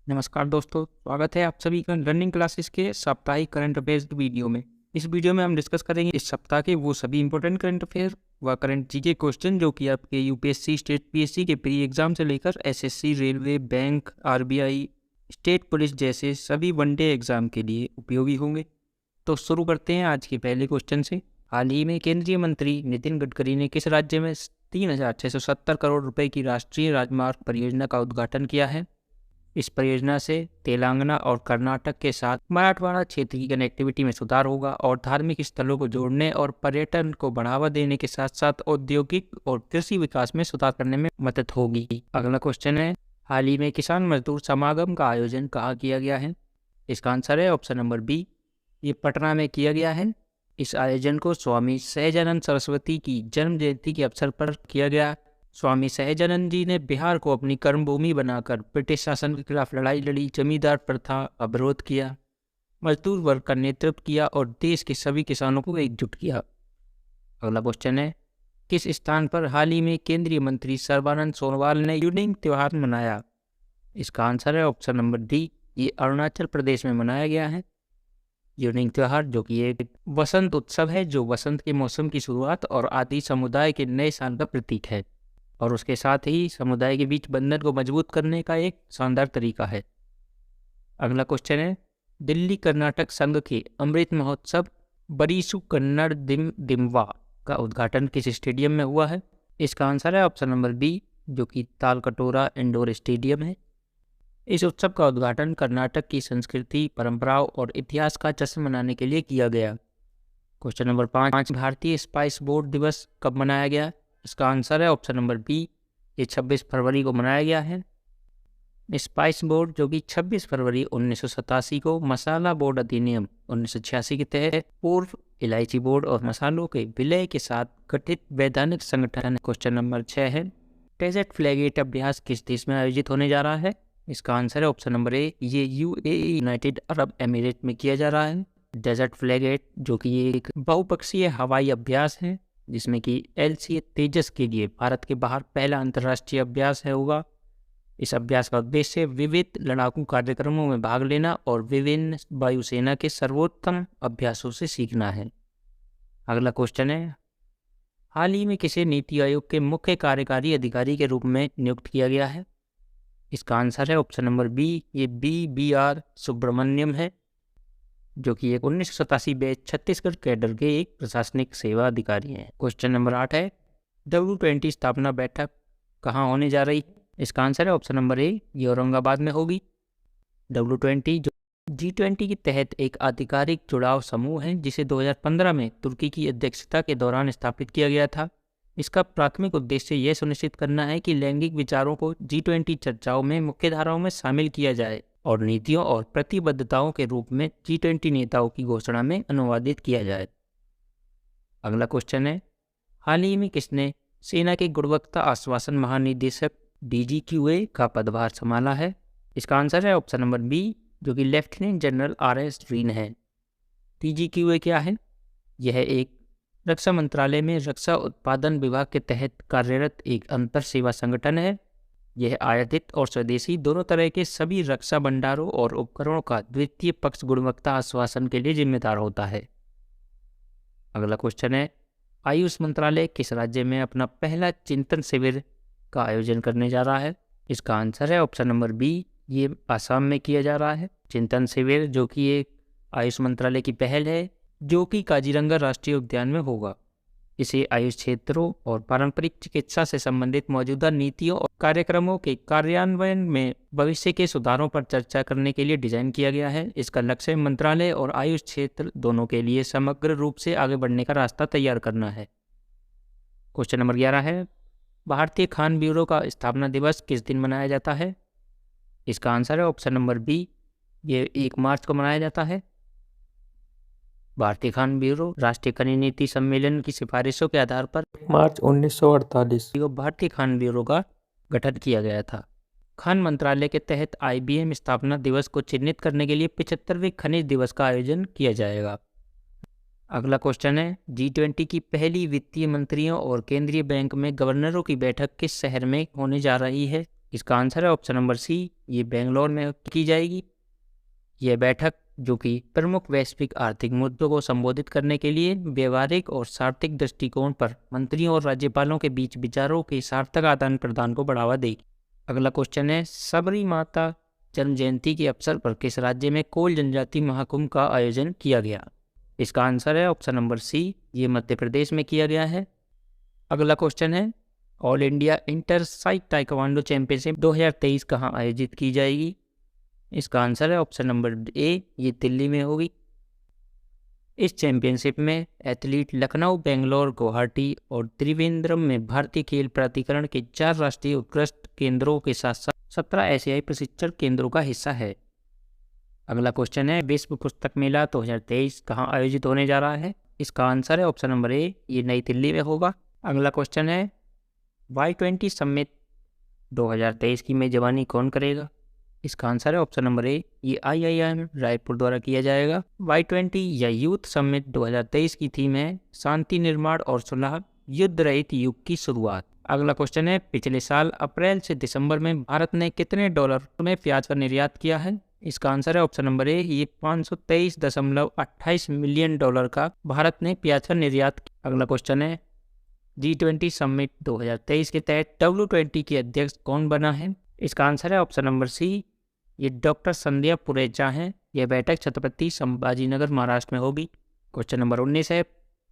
नमस्कार दोस्तों, स्वागत है आप सभी का रनिंग क्लासेस के साप्ताहिक करंट अफेयर्स वीडियो में। इस वीडियो में हम डिस्कस करेंगे इस सप्ताह के वो सभी इंपॉर्टेंट करंट अफेयर व करंट जीके क्वेश्चन जो कि आपके यूपीएससी, स्टेट पीएससी के प्री एग्जाम से लेकर SSC, railway, bank, RBI, state police जैसे सभी वनडे एग्जाम के लिए उपयोगी होंगे। तो शुरू करते हैं आज के पहले क्वेश्चन से। हाल ही में केंद्रीय मंत्री नितिन गडकरी ने किस राज्य में 3,670 करोड़ रुपए की राष्ट्रीय राजमार्ग परियोजना का उद्घाटन किया है? इस परियोजना से तेलंगाना और कर्नाटक के साथ मराठवाड़ा क्षेत्र की कनेक्टिविटी में सुधार होगा और धार्मिक स्थलों को जोड़ने और पर्यटन को बढ़ावा देने के साथ साथ औद्योगिक और कृषि विकास में सुधार करने में मदद होगी। अगला क्वेश्चन है, हाल ही में किसान मजदूर समागम का आयोजन कहाँ किया गया है? इसका आंसर है ऑप्शन नंबर बी, ये पटना में किया गया है। इस आयोजन को स्वामी सहजानंद सरस्वती की जन्म जयंती के अवसर पर किया गया। स्वामी सहजानंद जी ने बिहार को अपनी कर्मभूमि बनाकर ब्रिटिश शासन के खिलाफ लड़ाई लड़ी, जमींदार प्रथा अवरोध किया, मजदूर वर्ग का नेतृत्व किया और देश के सभी किसानों को एकजुट किया। अगला क्वेश्चन है, किस स्थान पर हाल ही में केंद्रीय मंत्री सर्बानंद सोनोवाल ने यूनिंग त्योहार मनाया? इसका आंसर है ऑप्शन नंबर डी, ये अरुणाचल प्रदेश में मनाया गया है। यूनिंग त्योहार जो कि एक वसंत उत्सव है जो वसंत के मौसम की शुरुआत और आदि समुदाय के नए साल का प्रतीक है और उसके साथ ही समुदाय के बीच बंधन को मजबूत करने का एक शानदार तरीका है। अगला क्वेश्चन है, दिल्ली कर्नाटक संघ के अमृत महोत्सव बरीसु कन्नड़ दिम्वा का उद्घाटन किस स्टेडियम में हुआ है? इसका आंसर है ऑप्शन नंबर बी, जो कि तालकटोरा इंडोर स्टेडियम है। इस उत्सव का उद्घाटन कर्नाटक की संस्कृति, परंपराओं और इतिहास का जश्न मनाने के लिए किया गया। क्वेश्चन नंबर 5, भारतीय स्पाइस बोर्ड दिवस कब मनाया गया? इसका आंसर है ऑप्शन नंबर बी, ये 26 फरवरी को मनाया गया है। स्पाइस बोर्ड जो कि 26 फरवरी 1987 को मसाला बोर्ड अधिनियम 1986 के तहत पूर्व इलायची बोर्ड और मसालों के विलय के साथ गठित वैधानिक संगठन। क्वेश्चन नंबर 6 है, डेजर्ट फ्लैगेट अभ्यास किस देश में आयोजित होने जा रहा है? इसका आंसर है ऑप्शन नंबर ए, ये यूएई यूनाइटेड अरब एमिरेट में किया जा रहा है। डेजर्ट फ्लैगेट जो कि एक बहुपक्षीय हवाई अभ्यास है जिसमें कि LCA तेजस के लिए भारत के बाहर पहला अंतर्राष्ट्रीय अभ्यास है होगा। इस अभ्यास का उद्देश्य विविध लड़ाकू कार्यक्रमों में भाग लेना और विभिन्न वायुसेना के सर्वोत्तम अभ्यासों से सीखना है। अगला क्वेश्चन है, हाल ही में किसे नीति आयोग के मुख्य कार्यकारी अधिकारी के रूप में नियुक्त किया गया है? इसका आंसर है ऑप्शन नंबर बी, ये BR सुब्रमण्यम है जो कि एक 1987 बैच छत्तीसगढ़ कैडर के एक प्रशासनिक सेवा अधिकारी हैं। क्वेश्चन नंबर 8 है, W20 स्थापना बैठक कहाँ होने जा रही है? इसका आंसर है ऑप्शन नंबर ए, ये औरंगाबाद में होगी। W20 जो G20 के तहत एक आधिकारिक जुड़ाव समूह है जिसे 2015 में तुर्की की अध्यक्षता के दौरान स्थापित किया गया था। इसका प्राथमिक उद्देश्य यह सुनिश्चित करना है कि लैंगिक विचारों को G20 चर्चाओं में मुख्य धाराओं में शामिल किया जाए और नीतियों और प्रतिबद्धताओं के रूप में G20 नेताओं की घोषणा में अनुवादित किया जाए। अगला क्वेश्चन है, हाल ही में किसने सेना के गुणवत्ता आश्वासन महानिदेशक DGQA का पदभार संभाला है? इसका आंसर है ऑप्शन नंबर बी, जो कि लेफ्टिनेंट जनरल RS रीन है। DGQA क्या है? यह एक रक्षा मंत्रालय में रक्षा उत्पादन विभाग के तहत कार्यरत एक अंतर सेवा संगठन है। यह आयातित और स्वदेशी दोनों तरह के सभी रक्षा भंडारों और उपकरणों का द्वितीय पक्ष गुणवत्ता आश्वासन के लिए जिम्मेदार होता है। अगला क्वेश्चन है, आयुष मंत्रालय किस राज्य में अपना पहला चिंतन शिविर का आयोजन करने जा रहा है? इसका आंसर है ऑप्शन नंबर बी, ये आसाम में किया जा रहा है। चिंतन शिविर जो कि एक आयुष मंत्रालय की पहल है जो कि काजीरंगा राष्ट्रीय उद्यान में होगा। इसे आयुष क्षेत्रों और पारंपरिक चिकित्सा से संबंधित मौजूदा नीतियों और कार्यक्रमों के कार्यान्वयन में भविष्य के सुधारों पर चर्चा करने के लिए डिजाइन किया गया है। इसका लक्ष्य मंत्रालय और आयुष क्षेत्र दोनों के लिए समग्र रूप से आगे बढ़ने का रास्ता तैयार करना है। क्वेश्चन नंबर 11 है, भारतीय खान ब्यूरो का स्थापना दिवस किस दिन मनाया जाता है? इसका आंसर है ऑप्शन नंबर बी, ये 1 मार्च को मनाया जाता है। भारतीय खान ब्यूरो राष्ट्रीय खनिज नीति सम्मेलन की सिफारिशों के आधार पर मार्च 1948 को भारतीय खान ब्यूरो का गठन किया गया था। खान मंत्रालय के तहत IBM स्थापना दिवस को चिन्हित करने के लिए 75वें खनिज दिवस का आयोजन किया जाएगा। अगला क्वेश्चन है, G20 की पहली वित्तीय मंत्रियों और केंद्रीय बैंक में गवर्नरों की बैठक किस शहर में होने जा रही है? इसका आंसर है ऑप्शन नंबर सी, ये बेंगलोर में की जाएगी। यह बैठक जो कि प्रमुख वैश्विक आर्थिक मुद्दों को संबोधित करने के लिए व्यवहारिक और सार्थक दृष्टिकोण पर मंत्रियों और राज्यपालों के बीच विचारों के सार्थक आदान प्रदान को बढ़ावा देगी। अगला क्वेश्चन है, सबरी माता जन्म जयंती के अवसर पर किस राज्य में कोल जनजाति महाकुंभ का आयोजन किया गया? इसका आंसर है ऑप्शन नंबर सी, ये मध्य प्रदेश में किया गया है। अगला क्वेश्चन है, ऑल इंडिया इंटर साइक ताइक्वांडो चैंपियनशिप 2023 कहाँ आयोजित की जाएगी? इसका आंसर है ऑप्शन नंबर ए, ये दिल्ली में होगी। इस चैंपियनशिप में एथलीट लखनऊ, बेंगलोर, गुवाहाटी और त्रिवेंद्रम में भारतीय खेल प्राधिकरण के 4 राष्ट्रीय उत्कृष्ट केंद्रों के साथ साथ 17 एशियाई प्रशिक्षण केंद्रों का हिस्सा है। अगला क्वेश्चन है, विश्व पुस्तक मेला 2023 कहाँ आयोजित होने जा रहा है? इसका आंसर है ऑप्शन नंबर ए, ये नई दिल्ली में होगा। अगला क्वेश्चन है, Y20 समिट 2023 की मेजबानी कौन करेगा? इसका आंसर है ऑप्शन नंबर ए, ये IIM रायपुर द्वारा किया जाएगा। Y20 या यूथ समिट 2023 की थीम है शांति, निर्माण और सुलह, युद्ध रहित युग की शुरुआत। अगला क्वेश्चन है, पिछले साल अप्रैल से दिसंबर में भारत ने कितने डॉलर में प्याज का निर्यात किया है? इसका आंसर है ऑप्शन नंबर ए, ये 523.28 मिलियन डॉलर का भारत ने प्याज का निर्यात किया। अगला क्वेश्चन है, G20 समिट 2023 के तहत W20 के अध्यक्ष कौन बना है? इसका आंसर है ऑप्शन नंबर सी, ये डॉक्टर संध्या पुरेचा हैं। यह बैठक छत्रपति संभाजीनगर महाराष्ट्र में होगी। क्वेश्चन नंबर 19 है,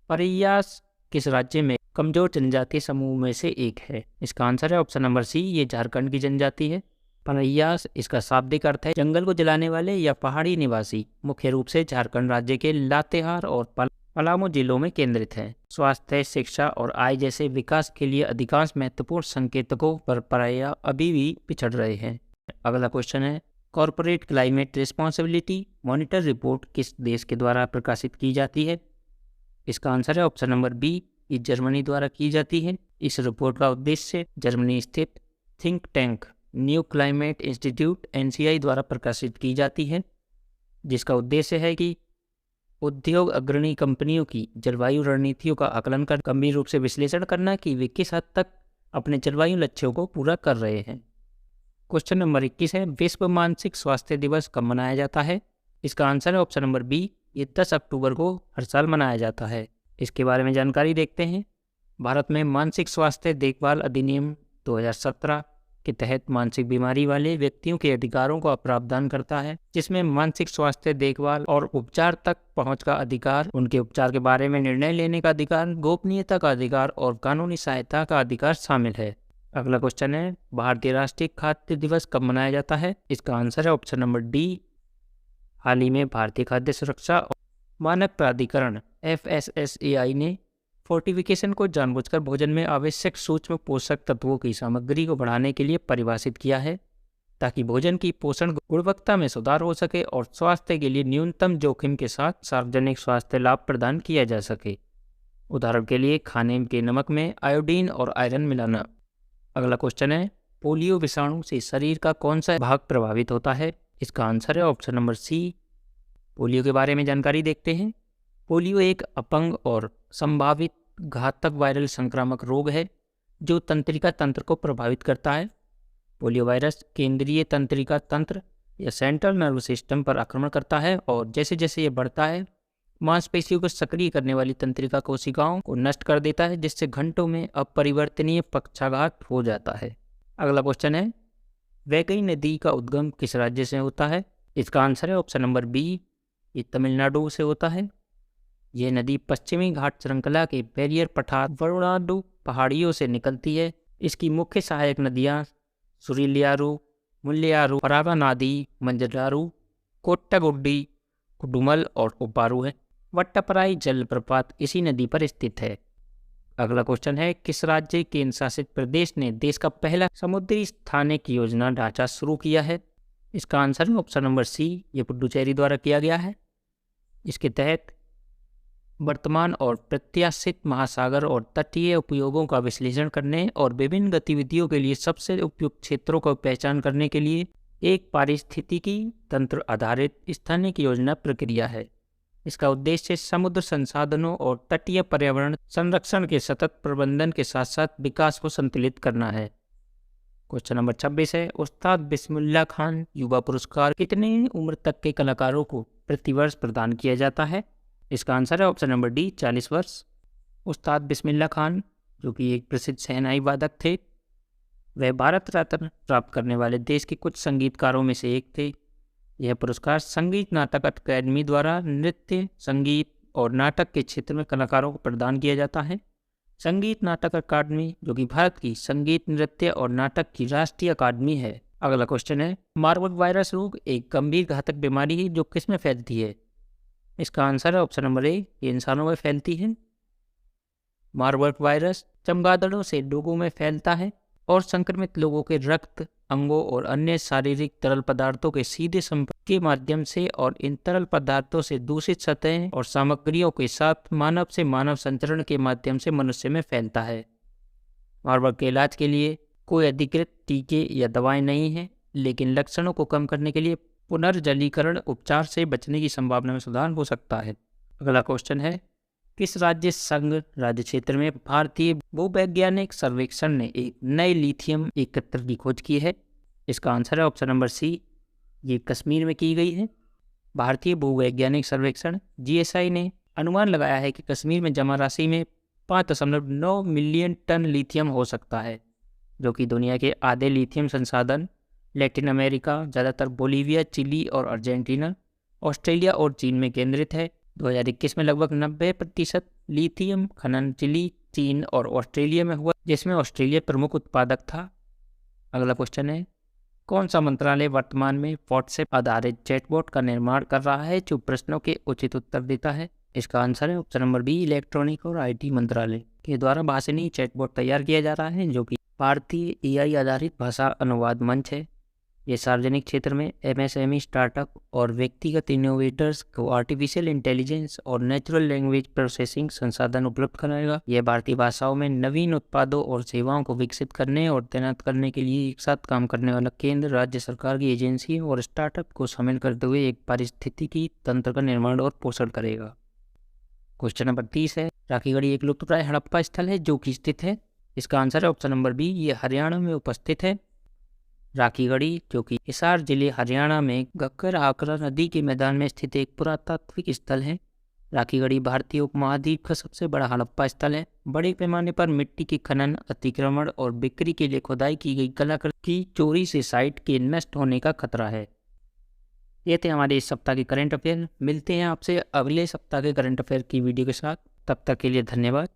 परियास किस राज्य में कमजोर जनजातीय समूह में से एक है? इसका आंसर है ऑप्शन नंबर सी, ये झारखंड की जनजाति है। परियास, इसका शाब्दिक अर्थ है जंगल को जलाने वाले या पहाड़ी निवासी। मुख्य रूप से झारखंड राज्य के लातेहार और पलामू जिलों में केंद्रित है। स्वास्थ्य, शिक्षा और आय जैसे विकास के लिए अधिकांश महत्वपूर्ण संकेतकों पर पराया अभी भी पिछड़ रहे हैं। अगला क्वेश्चन है, corporate climate responsibility monitor report किस देश के द्वारा प्रकाशित की जाती है? इसका आंसर है ऑप्शन नंबर बी, ये जर्मनी द्वारा की जाती है। इस रिपोर्ट का उद्देश्य जर्मनी स्थित think tank new climate institute NCI द्वारा प्रकाशित की जाती है, जिसका उद्देश्य है कि उद्योग अग्रणी कंपनियों की जलवायु रणनीतियों का आकलन कर गंभीर रूप से विश्लेषण करना कि वे किस हद तक अपने जलवायु लक्ष्यों को पूरा कर रहे हैं। क्वेश्चन नंबर 21 है, विश्व मानसिक स्वास्थ्य दिवस कब मनाया जाता है? इसका आंसर है ऑप्शन नंबर बी, ये 10 अक्टूबर को हर साल मनाया जाता है। इसके बारे में जानकारी देखते हैं। भारत में मानसिक स्वास्थ्य देखभाल अधिनियम 2017 के तहत मानसिक बीमारी वाले व्यक्तियों के अधिकारों का प्रावधान करता है, जिसमें मानसिक स्वास्थ्य देखभाल और उपचार तक पहुंच का अधिकार, उनके उपचार के बारे में निर्णय लेने का अधिकार, गोपनीयता का अधिकार और कानूनी सहायता का अधिकार शामिल है। अगला क्वेश्चन है, भारतीय राष्ट्रीय खाद्य दिवस कब मनाया जाता है? इसका आंसर है ऑप्शन नंबर डी, हाल ही में भारतीय खाद्य सुरक्षा और मानक प्राधिकरण FSSAI ने फोर्टिफिकेशन को जानबूझकर भोजन में आवश्यक सूक्ष्म पोषक तत्वों की सामग्री को बढ़ाने के लिए परिभाषित किया है, ताकि भोजन की पोषण गुणवत्ता में सुधार हो सके और स्वास्थ्य के लिए न्यूनतम जोखिम के साथ सार्वजनिक स्वास्थ्य लाभ प्रदान किया जा सके। उदाहरण के लिए खाने के नमक में आयोडीन और आयरन मिलाना। अगला क्वेश्चन है, पोलियो विषाणु से शरीर का कौन सा भाग प्रभावित होता है? इसका आंसर है ऑप्शन नंबर सी। पोलियो के बारे में जानकारी देखते हैं। पोलियो एक अपंग और संभावित घातक वायरल संक्रामक रोग है जो तंत्रिका तंत्र को प्रभावित करता है। पोलियो वायरस केंद्रीय तंत्रिका तंत्र या सेंट्रल नर्व सिस्टम पर आक्रमण करता है और जैसे जैसे ये बढ़ता है मांसपेशियों को सक्रिय करने वाली तंत्रिका कोशिकाओं को नष्ट कर देता है, जिससे घंटों में अपरिवर्तनीय पक्षाघात हो जाता है। अगला क्वेश्चन है, वैगई नदी का उद्गम किस राज्य से होता है? इसका आंसर है ऑप्शन नंबर बी, ये तमिलनाडु से होता है। यह नदी पश्चिमी घाट श्रृंखला के बैरियर पठार वरुणाडु पहाड़ियों से निकलती है। इसकी मुख्य सहायक नदियाँ सुरिलियारू, मुल्लियारू, परागनादी, मंजरारू, कोट्टागुड्डी, कुडुमल और उपारू है। वट्टापराई जलप्रपात इसी नदी पर स्थित है। अगला क्वेश्चन है, किस राज्य केंद्र शासित प्रदेश ने देश का पहला समुद्री स्थानिक योजना ढांचा शुरू किया है? इसका आंसर है ऑप्शन नंबर सी, ये पुडुचेरी द्वारा किया गया है। इसके तहत वर्तमान और प्रत्याशित महासागर और तटीय उपयोगों का विश्लेषण करने और विभिन्न गतिविधियों के लिए सबसे उपयुक्त क्षेत्रों को पहचान करने के लिए एक पारिस्थितिकी तंत्र आधारित स्थानिक योजना प्रक्रिया है। इसका उद्देश्य समुद्र संसाधनों और तटीय पर्यावरण संरक्षण के सतत प्रबंधन के साथ साथ विकास को संतुलित करना है। क्वेश्चन नंबर 26 है, उस्ताद बिस्मिल्लाह खान युवा पुरस्कार कितने उम्र तक के कलाकारों को प्रतिवर्ष प्रदान किया जाता है? इसका आंसर है ऑप्शन नंबर डी, 40 वर्ष। उस्ताद बिस्मिल्लाह खान जो कि एक प्रसिद्ध शहनाई वादक थे, वह भारत रत्न प्राप्त करने वाले देश के कुछ संगीतकारों में से एक थे। यह पुरस्कार संगीत नाटक अकादमी द्वारा नृत्य, संगीत और नाटक के क्षेत्र में कलाकारों को प्रदान किया जाता है। संगीत नाटक अकादमी जो कि भारत की संगीत, नृत्य और नाटक की राष्ट्रीय अकादमी है। अगला क्वेश्चन है, मार्बर्ग वायरस रोग एक गंभीर घातक बीमारी है जो किस में फैलती है? इसका आंसर है ऑप्शन नंबर ए, ये इंसानों में फैलती है। मार्बर्ग वायरस चमगादड़ों से लोगों में फैलता है और संक्रमित लोगों के रक्त, अंगों और अन्य शारीरिक तरल पदार्थों के सीधे संपर्क के माध्यम से और इन तरल पदार्थों से दूषित सतहें और सामग्रियों के साथ मानव से मानव संचरण के माध्यम से मनुष्य में फैलता है। मार्बर्ग के इलाज के लिए कोई अधिकृत टीके या दवाएं नहीं है, लेकिन लक्षणों को कम करने के लिए पुनर्जलीकरण उपचार से बचने की संभावना में सुधार हो सकता है। अगला क्वेश्चन है, किस राज्य संघ राज्य क्षेत्र में भारतीय भूवैज्ञानिक सर्वेक्षण ने एक नए लिथियम एकत्र की खोज की है? इसका आंसर है ऑप्शन नंबर सी, ये कश्मीर में की गई है। भारतीय भूवैज्ञानिक सर्वेक्षण GSI ने अनुमान लगाया है कि कश्मीर में जमा राशि में 5.9 मिलियन टन लिथियम हो सकता है, जो कि दुनिया के आधे लिथियम संसाधन लैटिन अमेरिका, ज़्यादातर बोलीविया, चिली और अर्जेंटीना, ऑस्ट्रेलिया और चीन में केंद्रित है। 2021 में लगभग 90% लिथियम खनन चिली, चीन और ऑस्ट्रेलिया में हुआ, जिसमें ऑस्ट्रेलिया प्रमुख उत्पादक था। अगला क्वेश्चन है, कौन सा मंत्रालय वर्तमान में व्हाट्सएप आधारित चैटबॉट का निर्माण कर रहा है जो प्रश्नों के उचित उत्तर देता है? इसका आंसर है ऑप्शन नंबर बी, इलेक्ट्रॉनिक और IT मंत्रालय के द्वारा भाषणी चैटबॉट तैयार किया जा रहा है, जो कि भारतीय AI आधारित भाषा अनुवाद मंच है। ये सार्वजनिक क्षेत्र में MSME स्टार्टअप और व्यक्तिगत इनोवेटर्स को आर्टिफिशियल इंटेलिजेंस और नेचुरल लैंग्वेज प्रोसेसिंग संसाधन उपलब्ध कराएगा। यह भारतीय भाषाओं में नवीन उत्पादों और सेवाओं को विकसित करने और तैनात करने के लिए एक साथ काम करने वाला केंद्र, राज्य सरकार की एजेंसी और स्टार्टअप को शामिल करते हुए एक पारिस्थितिकी तंत्र का निर्माण और पोषण करेगा। क्वेश्चन नंबर 30 है, राखीगढ़ी एक लुप्तप्राय हड़प्पा स्थल है जो कि स्थित है? इसका आंसर है ऑप्शन नंबर बी, ये हरियाणा में उपस्थित है। राखीगढ़ी जो कि हिसार जिले हरियाणा में घग्गर आकरा नदी के मैदान में स्थित एक पुरातात्विक स्थल है। राखीगढ़ी भारतीय उपमहाद्वीप का सबसे बड़ा हड़प्पा स्थल है। बड़े पैमाने पर मिट्टी के खनन, अतिक्रमण और बिक्री के लिए खुदाई की गई कलाकृति की चोरी से साइट के नष्ट होने का खतरा है। ये थे हमारे इस सप्ताह के करंट अफेयर। मिलते हैं आपसे अगले सप्ताह के करंट अफेयर की वीडियो के साथ। तब तक के लिए धन्यवाद।